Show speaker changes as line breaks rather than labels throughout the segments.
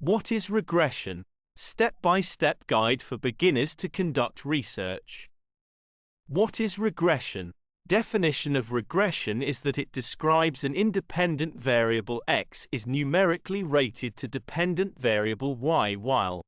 What is regression? Step-by-step guide for beginners to conduct research. What is regression? Definition of regression is that it describes an independent variable x is numerically rated to dependent variable y while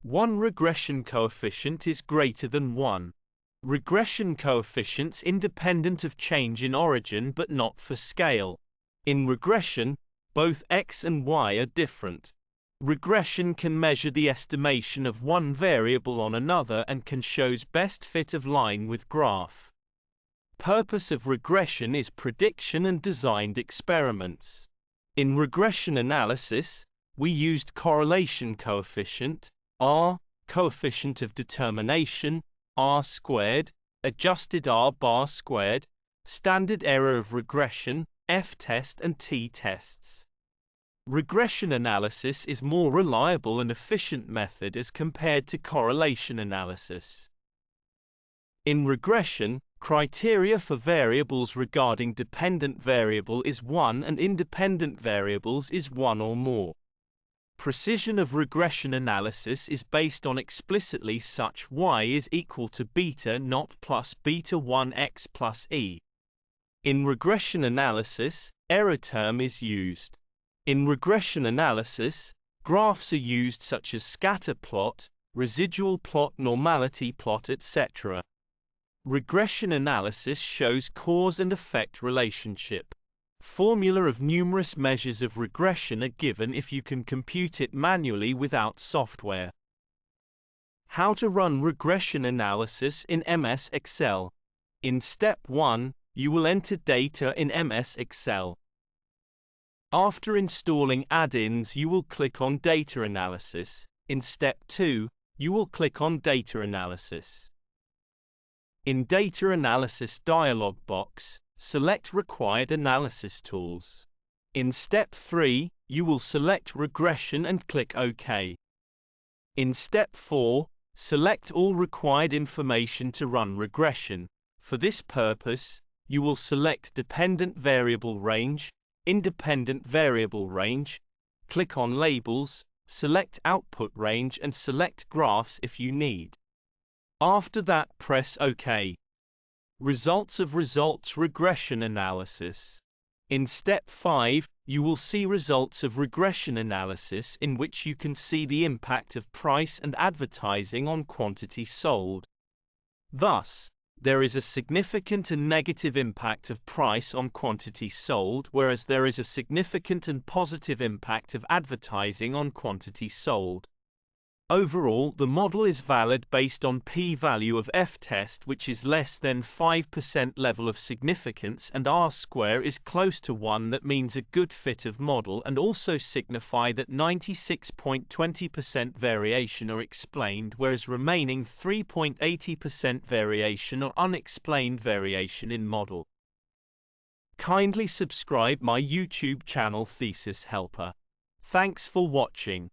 one regression coefficient is greater than 1. Regression coefficients independent of change in origin but not for scale. In regression, both x and y are different. Regression can measure the estimation of one variable on another and can shows best fit of line with graph. Purpose of regression is prediction and designed experiments. In regression analysis, we used correlation coefficient, R, coefficient of determination, R squared, adjusted R bar squared, standard error of regression, F-test and T-tests. Regression analysis is more reliable and efficient method as compared to correlation analysis. In regression, criteria for variables regarding dependent variable is 1 and independent variables is 1 or more. Precision of regression analysis is based on explicitly such y is equal to beta naught plus beta 1x plus e. In regression analysis, error term is used. In regression analysis, graphs are used such as scatter plot, residual plot, normality plot, etc. Regression analysis shows cause and effect relationship. Formula of numerous measures of regression are given if you can compute it manually without software. How to run regression analysis in MS Excel. In step 1, you will enter data in MS Excel. After installing add-ins, you will click on Data Analysis. In step 2, you will click on Data Analysis. In Data Analysis dialog box, select Required Analysis Tools. In step 3, you will select Regression and click OK. In step 4, select all required information to run regression. For this purpose, you will select Dependent Variable Range, Independent Variable Range, click on Labels, select Output Range and select Graphs if you need. After that, press OK. Results of Results Regression Analysis. In step 5, you will see results of regression analysis in which you can see the impact of price and advertising on quantity sold. Thus, there is a significant and negative impact of price on quantity sold, whereas there is a significant and positive impact of advertising on quantity sold. Overall, the model is valid based on p-value of f-test which is less than 5% level of significance and r-square is close to 1, that means a good fit of model, and also signify that 96.20% variation are explained, whereas remaining 3.80% variation or unexplained variation in model. Kindly subscribe my YouTube channel Thesis Helper. Thanks for watching.